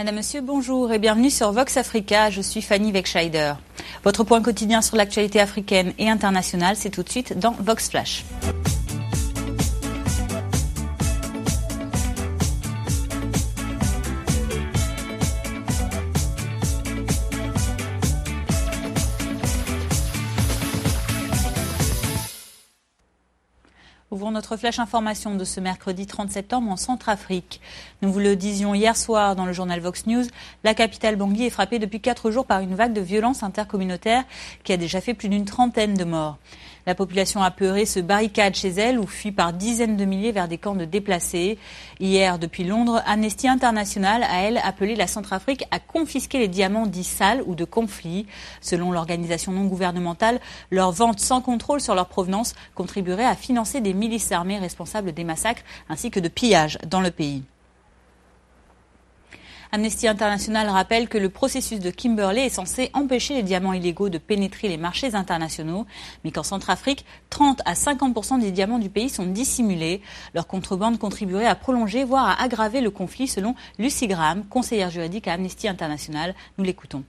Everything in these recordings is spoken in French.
Madame, Monsieur, bonjour et bienvenue sur Vox Africa. Je suis Fanny Wegscheider. Votre point quotidien sur l'actualité africaine et internationale, c'est tout de suite dans Vox Flash. Ouvrons notre flash information de ce mercredi 30 septembre en Centrafrique. Nous vous le disions hier soir dans le journal Vox News, la capitale Bangui est frappée depuis 4 jours par une vague de violences intercommunautaires qui a déjà fait plus d'une trentaine de morts. La population apeurée se barricade chez elle ou fuit par dizaines de milliers vers des camps de déplacés. Hier, depuis Londres, Amnesty International a, elle, appelé la Centrafrique à confisquer les diamants dits sales ou de conflit. Selon l'organisation non gouvernementale, leur vente sans contrôle sur leur provenance contribuerait à financer des milices armées responsables des massacres ainsi que de pillages dans le pays. Amnesty International rappelle que le processus de Kimberley est censé empêcher les diamants illégaux de pénétrer les marchés internationaux, mais qu'en Centrafrique, 30 à 50% des diamants du pays sont dissimulés. Leur contrebande contribuerait à prolonger, voire à aggraver le conflit, selon Lucy Graham, conseillère juridique à Amnesty International. Nous l'écoutons.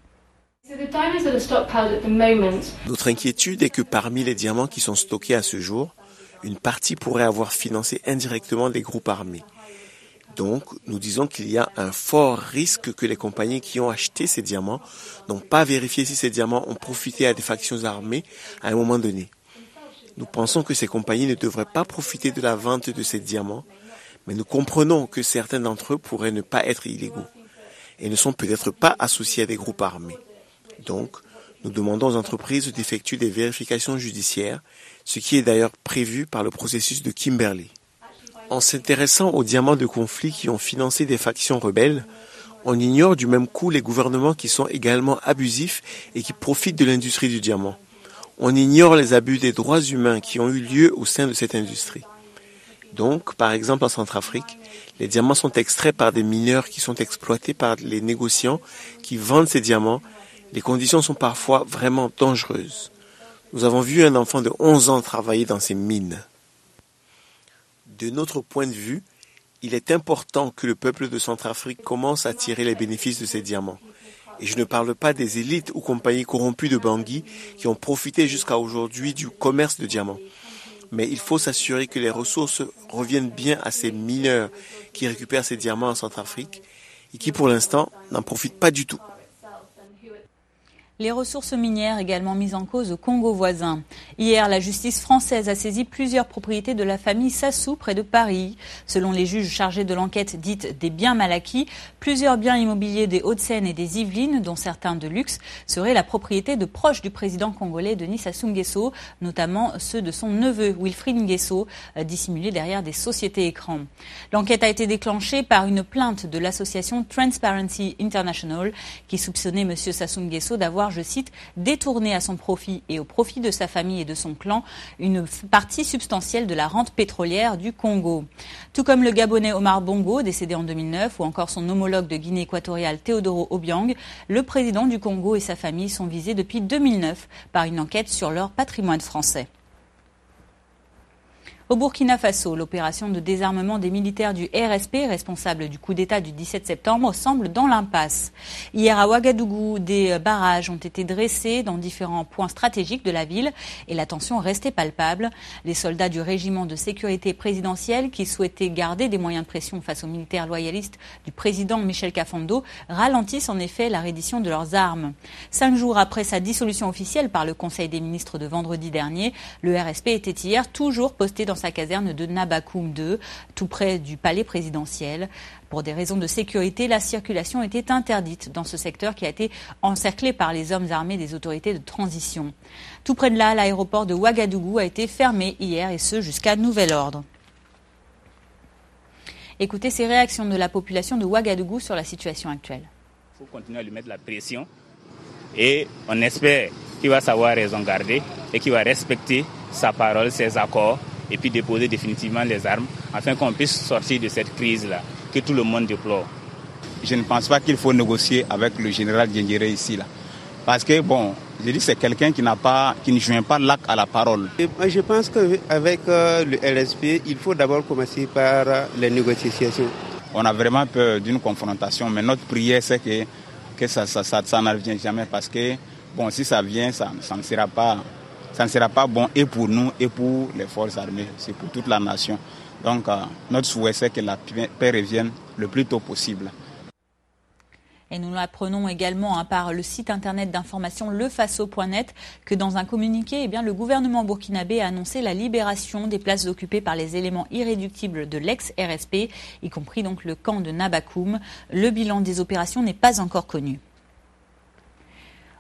Notre inquiétude est que parmi les diamants qui sont stockés à ce jour, une partie pourrait avoir financé indirectement des groupes armés. Donc, nous disons qu'il y a un fort risque que les compagnies qui ont acheté ces diamants n'ont pas vérifié si ces diamants ont profité à des factions armées à un moment donné. Nous pensons que ces compagnies ne devraient pas profiter de la vente de ces diamants, mais nous comprenons que certains d'entre eux pourraient ne pas être illégaux et ne sont peut-être pas associés à des groupes armés. Donc, nous demandons aux entreprises d'effectuer des vérifications judiciaires, ce qui est d'ailleurs prévu par le processus de Kimberley. En s'intéressant aux diamants de conflit qui ont financé des factions rebelles, on ignore du même coup les gouvernements qui sont également abusifs et qui profitent de l'industrie du diamant. On ignore les abus des droits humains qui ont eu lieu au sein de cette industrie. Donc, par exemple en Centrafrique, les diamants sont extraits par des mineurs qui sont exploités par les négociants qui vendent ces diamants. Les conditions sont parfois vraiment dangereuses. Nous avons vu un enfant de 11 ans travailler dans ces mines. De notre point de vue, il est important que le peuple de Centrafrique commence à tirer les bénéfices de ces diamants. Et je ne parle pas des élites ou compagnies corrompues de Bangui qui ont profité jusqu'à aujourd'hui du commerce de diamants. Mais il faut s'assurer que les ressources reviennent bien à ces mineurs qui récupèrent ces diamants en Centrafrique et qui pour l'instant n'en profitent pas du tout. Les ressources minières également mises en cause au Congo voisin. Hier, la justice française a saisi plusieurs propriétés de la famille Sassou près de Paris. Selon les juges chargés de l'enquête dite des biens mal acquis, plusieurs biens immobiliers des Hauts-de-Seine et des Yvelines, dont certains de luxe, seraient la propriété de proches du président congolais Denis Sassou Nguesso, notamment ceux de son neveu Wilfried Nguesso, dissimulés derrière des sociétés écrans. L'enquête a été déclenchée par une plainte de l'association Transparency International qui soupçonnait M. Sassou Nguesso d'avoir, je cite, détourné à son profit et au profit de sa famille et de son clan une partie substantielle de la rente pétrolière du Congo. Tout comme le Gabonais Omar Bongo, décédé en 2009, ou encore son homologue de Guinée équatoriale Teodoro Obiang, le président du Congo et sa famille sont visés depuis 2009 par une enquête sur leur patrimoine français. Au Burkina Faso, l'opération de désarmement des militaires du RSP, responsable du coup d'État du 17 septembre, semble dans l'impasse. Hier à Ouagadougou, des barrages ont été dressés dans différents points stratégiques de la ville et la tension restait palpable. Les soldats du régiment de sécurité présidentielle, qui souhaitaient garder des moyens de pression face aux militaires loyalistes du président Michel Kafando, ralentissent en effet la reddition de leurs armes. 5 jours après sa dissolution officielle par le Conseil des ministres de vendredi dernier, le RSP était hier toujours posté dans sa caserne de Nabakoum 2, tout près du palais présidentiel. Pour des raisons de sécurité, la circulation était interdite dans ce secteur qui a été encerclé par les hommes armés des autorités de transition. Tout près de là, l'aéroport de Ouagadougou a été fermé hier et ce jusqu'à nouvel ordre. Écoutez ces réactions de la population de Ouagadougou sur la situation actuelle. Il faut continuer à lui mettre la pression et on espère qu'il va savoir raison garder et qu'il va respecter sa parole, ses accords et puis déposer définitivement les armes afin qu'on puisse sortir de cette crise-là que tout le monde déplore. Je ne pense pas qu'il faut négocier avec le général Diendéré ici, là. Parce que, bon, je dis c'est quelqu'un qui ne joint pas l'acte à la parole. Je pense qu'avec le RSP, il faut d'abord commencer par les négociations. on a vraiment peur d'une confrontation. Mais notre prière, c'est que ça n'arrive jamais parce que, bon, si ça vient, ça ne sera pas bon et pour nous et pour les forces armées, c'est pour toute la nation. Donc, notre souhait, c'est que la paix revienne le plus tôt possible. Et nous l'apprenons également par le site internet d'information lefaso.net que dans un communiqué, le gouvernement burkinabé a annoncé la libération des places occupées par les éléments irréductibles de l'ex-RSP, y compris donc le camp de Nabakoum. Le bilan des opérations n'est pas encore connu.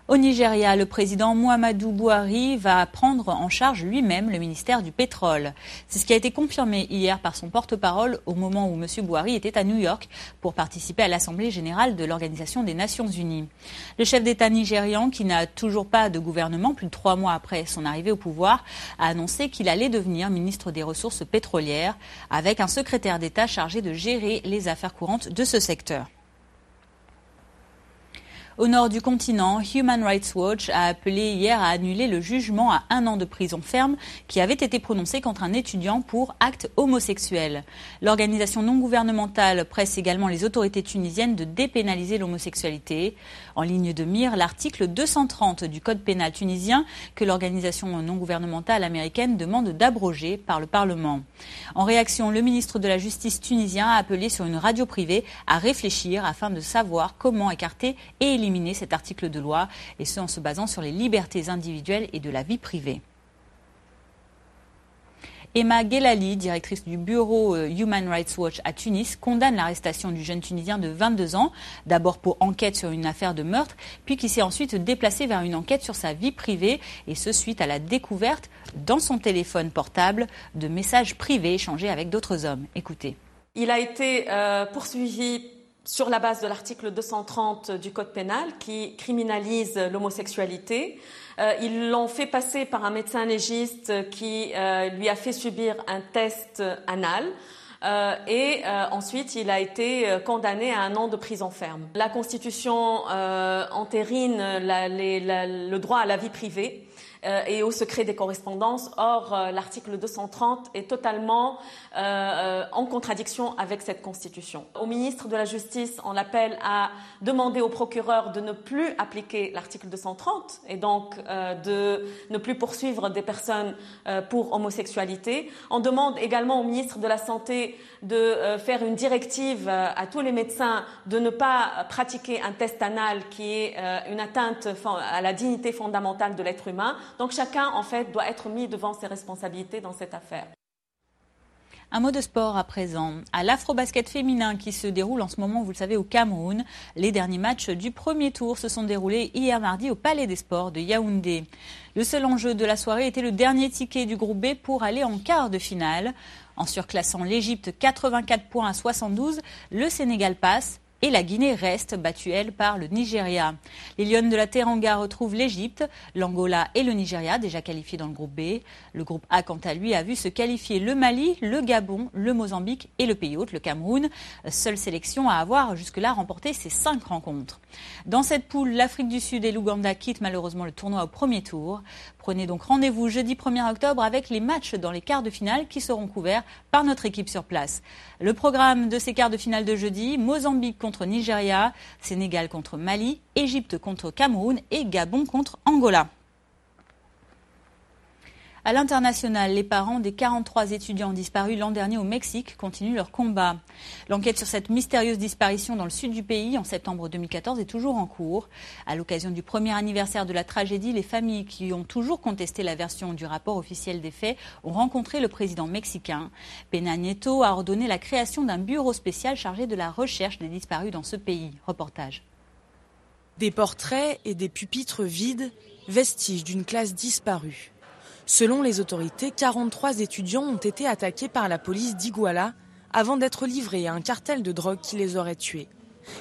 Au Nigeria, le président Muhammadu Buhari va prendre en charge lui-même le ministère du pétrole. C'est ce qui a été confirmé hier par son porte-parole au moment où M. Buhari était à New York pour participer à l'Assemblée générale de l'Organisation des Nations Unies. Le chef d'État nigérian, qui n'a toujours pas de gouvernement, plus de 3 mois après son arrivée au pouvoir, a annoncé qu'il allait devenir ministre des Ressources pétrolières, avec un secrétaire d'État chargé de gérer les affaires courantes de ce secteur. Au nord du continent, Human Rights Watch a appelé hier à annuler le jugement à 1 an de prison ferme qui avait été prononcé contre un étudiant pour acte homosexuel. L'organisation non gouvernementale presse également les autorités tunisiennes de dépénaliser l'homosexualité. En ligne de mire, l'article 230 du Code pénal tunisien que l'organisation non gouvernementale américaine demande d'abroger par le Parlement. En réaction, le ministre de la Justice tunisien a appelé sur une radio privée à réfléchir afin de savoir comment écarter et éliminer cet article de loi, et ce en se basant sur les libertés individuelles et de la vie privée. Emma Gelali, directrice du bureau Human Rights Watch à Tunis, condamne l'arrestation du jeune Tunisien de 22 ans, d'abord pour enquête sur une affaire de meurtre, puis qui s'est ensuite déplacé vers une enquête sur sa vie privée, et ce suite à la découverte dans son téléphone portable de messages privés échangés avec d'autres hommes. Écoutez. Il a été poursuivi sur la base de l'article 230 du Code pénal qui criminalise l'homosexualité. Ils l'ont fait passer par un médecin légiste qui lui a fait subir un test anal. Et ensuite, il a été condamné à 1 an de prison ferme. La Constitution entérine le droit à la vie privée et au secret des correspondances. Or, l'article 230 est totalement en contradiction avec cette Constitution. Au ministre de la Justice, on l'appelle à demander au procureur de ne plus appliquer l'article 230 et donc de ne plus poursuivre des personnes pour homosexualité. On demande également au ministre de la Santé de faire une directive à tous les médecins de ne pas pratiquer un test anal qui est une atteinte à la dignité fondamentale de l'être humain. Donc chacun, en fait, doit être mis devant ses responsabilités dans cette affaire. Un mot de sport à présent. À l'Afrobasket féminin qui se déroule en ce moment, vous le savez, au Cameroun. Les derniers matchs du premier tour se sont déroulés hier mardi au Palais des Sports de Yaoundé. Le seul enjeu de la soirée était le dernier ticket du groupe B pour aller en quart de finale. En surclassant l'Égypte 84 points à 72, le Sénégal passe. Et la Guinée reste battue, elle, par le Nigeria. Les Lionnes de la Teranga retrouvent l'Égypte, l'Angola et le Nigeria, déjà qualifiés dans le groupe B. Le groupe A, quant à lui, a vu se qualifier le Mali, le Gabon, le Mozambique et le pays hôte, le Cameroun. Seule sélection à avoir jusque-là remporté ces 5 rencontres. Dans cette poule, l'Afrique du Sud et l'Ouganda quittent malheureusement le tournoi au premier tour. Prenez donc rendez-vous jeudi 1er octobre avec les matchs dans les quarts de finale qui seront couverts par notre équipe sur place. Le programme de ces quarts de finale de jeudi, Mozambique contre Nigeria, Sénégal contre Mali, Égypte contre Cameroun et Gabon contre Angola. À l'international, les parents des 43 étudiants disparus l'an dernier au Mexique continuent leur combat. L'enquête sur cette mystérieuse disparition dans le sud du pays en septembre 2014 est toujours en cours. À l'occasion du premier anniversaire de la tragédie, les familles qui ont toujours contesté la version du rapport officiel des faits ont rencontré le président mexicain. Peña Nieto a ordonné la création d'un bureau spécial chargé de la recherche des disparus dans ce pays. Reportage. Des portraits et des pupitres vides, vestiges d'une classe disparue. Selon les autorités, 43 étudiants ont été attaqués par la police d'Iguala avant d'être livrés à un cartel de drogue qui les aurait tués.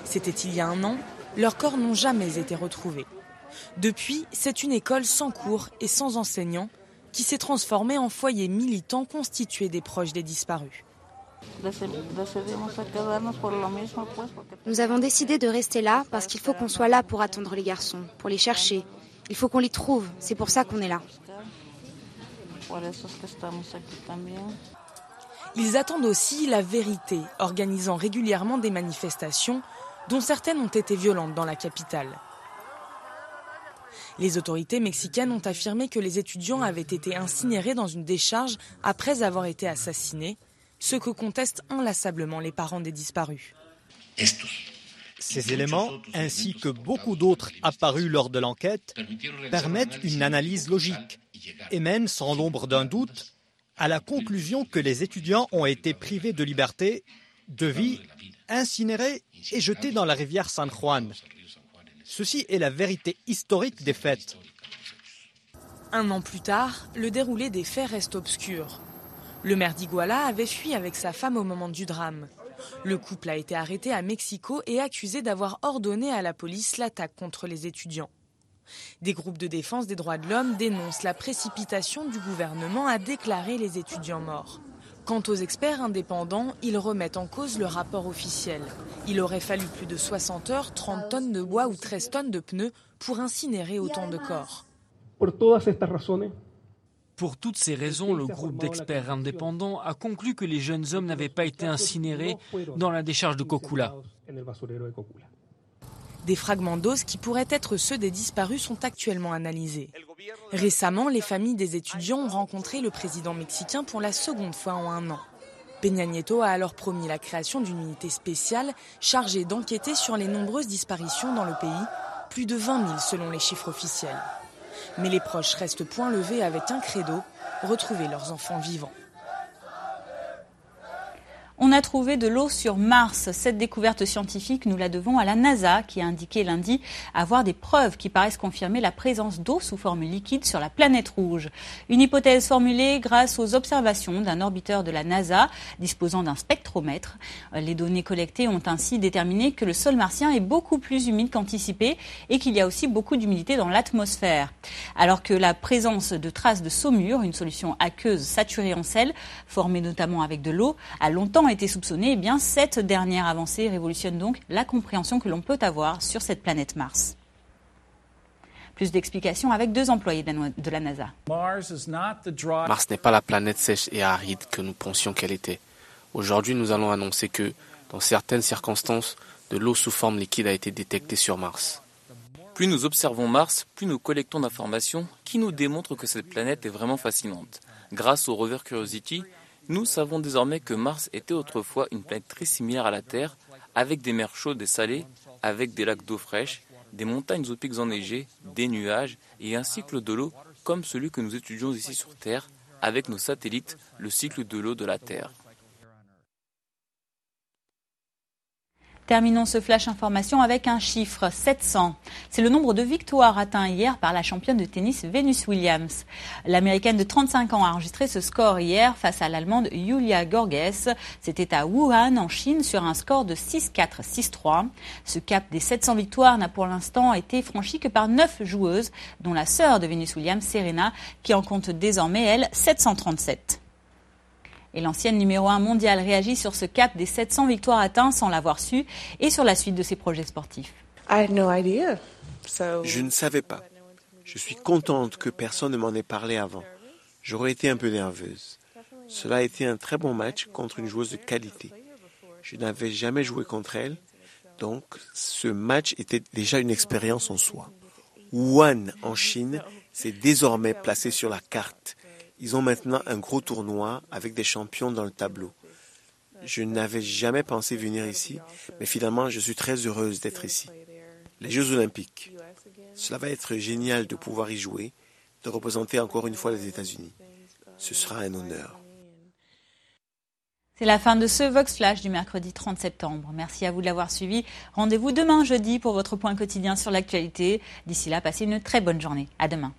C'était il y a 1 an, leurs corps n'ont jamais été retrouvés. Depuis, c'est une école sans cours et sans enseignants qui s'est transformée en foyer militant constitué des proches des disparus. Nous avons décidé de rester là parce qu'il faut qu'on soit là pour attendre les garçons, pour les chercher. Il faut qu'on les trouve, c'est pour ça qu'on est là. Ils attendent aussi la vérité, organisant régulièrement des manifestations, dont certaines ont été violentes dans la capitale. Les autorités mexicaines ont affirmé que les étudiants avaient été incinérés dans une décharge après avoir été assassinés, ce que contestent inlassablement les parents des disparus. Ces éléments, ainsi que beaucoup d'autres apparus lors de l'enquête, permettent une analyse logique et mènent sans l'ombre d'un doute à la conclusion que les étudiants ont été privés de liberté, de vie, incinérés et jetés dans la rivière San Juan. Ceci est la vérité historique des faits. Un an plus tard, le déroulé des faits reste obscur. Le maire d'Iguala avait fui avec sa femme au moment du drame. Le couple a été arrêté à Mexico et accusé d'avoir ordonné à la police l'attaque contre les étudiants. Des groupes de défense des droits de l'homme dénoncent la précipitation du gouvernement à déclarer les étudiants morts. Quant aux experts indépendants, ils remettent en cause le rapport officiel. Il aurait fallu plus de 60 heures, 30 tonnes de bois ou 13 tonnes de pneus pour incinérer autant de corps. Pour toutes ces raisons, le groupe d'experts indépendants a conclu que les jeunes hommes n'avaient pas été incinérés dans la décharge de Cocula. Des fragments d'os qui pourraient être ceux des disparus sont actuellement analysés. Récemment, les familles des étudiants ont rencontré le président mexicain pour la seconde fois en 1 an. Peña Nieto a alors promis la création d'une unité spéciale chargée d'enquêter sur les nombreuses disparitions dans le pays, plus de 20 000 selon les chiffres officiels. Mais les proches restent point levés avec un credo, retrouver leurs enfants vivants. On a trouvé de l'eau sur Mars. Cette découverte scientifique, nous la devons à la NASA qui a indiqué lundi avoir des preuves qui paraissent confirmer la présence d'eau sous forme liquide sur la planète rouge. Une hypothèse formulée grâce aux observations d'un orbiteur de la NASA disposant d'un spectromètre. Les données collectées ont ainsi déterminé que le sol martien est beaucoup plus humide qu'anticipé et qu'il y a aussi beaucoup d'humidité dans l'atmosphère. Alors que la présence de traces de saumure, une solution aqueuse saturée en sel, formée notamment avec de l'eau, a longtemps été soupçonnée, eh bien cette dernière avancée révolutionne donc la compréhension que l'on peut avoir sur cette planète Mars. Plus d'explications avec 2 employés de la NASA. Mars n'est pas la planète sèche et aride que nous pensions qu'elle était. Aujourd'hui, nous allons annoncer que, dans certaines circonstances, de l'eau sous forme liquide a été détectée sur Mars. Plus nous observons Mars, plus nous collectons d'informations qui nous démontrent que cette planète est vraiment fascinante. Grâce au rover Curiosity, nous savons désormais que Mars était autrefois une planète très similaire à la Terre, avec des mers chaudes et salées, avec des lacs d'eau fraîche, des montagnes aux pics enneigés, des nuages et un cycle de l'eau comme celui que nous étudions ici sur Terre, avec nos satellites, le cycle de l'eau de la Terre. Terminons ce flash information avec un chiffre, 700. C'est le nombre de victoires atteint hier par la championne de tennis Venus Williams. L'Américaine de 35 ans a enregistré ce score hier face à l'Allemande Julia Görges. C'était à Wuhan, en Chine, sur un score de 6-4, 6-3. Ce cap des 700 victoires n'a pour l'instant été franchi que par 9 joueuses, dont la sœur de Venus Williams, Serena, qui en compte désormais, elle, 737. Et l'ancienne numéro 1 mondiale réagit sur ce cap des 700 victoires atteintes sans l'avoir su et sur la suite de ses projets sportifs. Je ne savais pas. Je suis contente que personne ne m'en ait parlé avant. J'aurais été un peu nerveuse. Cela a été un très bon match contre une joueuse de qualité. Je n'avais jamais joué contre elle, donc ce match était déjà une expérience en soi. Wuhan, en Chine, s'est désormais placé sur la carte. Ils ont maintenant un gros tournoi avec des champions dans le tableau. Je n'avais jamais pensé venir ici, mais finalement, je suis très heureuse d'être ici. Les Jeux Olympiques. Cela va être génial de pouvoir y jouer, de représenter encore une fois les États-Unis. Ce sera un honneur. C'est la fin de ce Vox Flash du mercredi 30 septembre. Merci à vous de l'avoir suivi. Rendez-vous demain jeudi pour votre point quotidien sur l'actualité. D'ici là, passez une très bonne journée. À demain.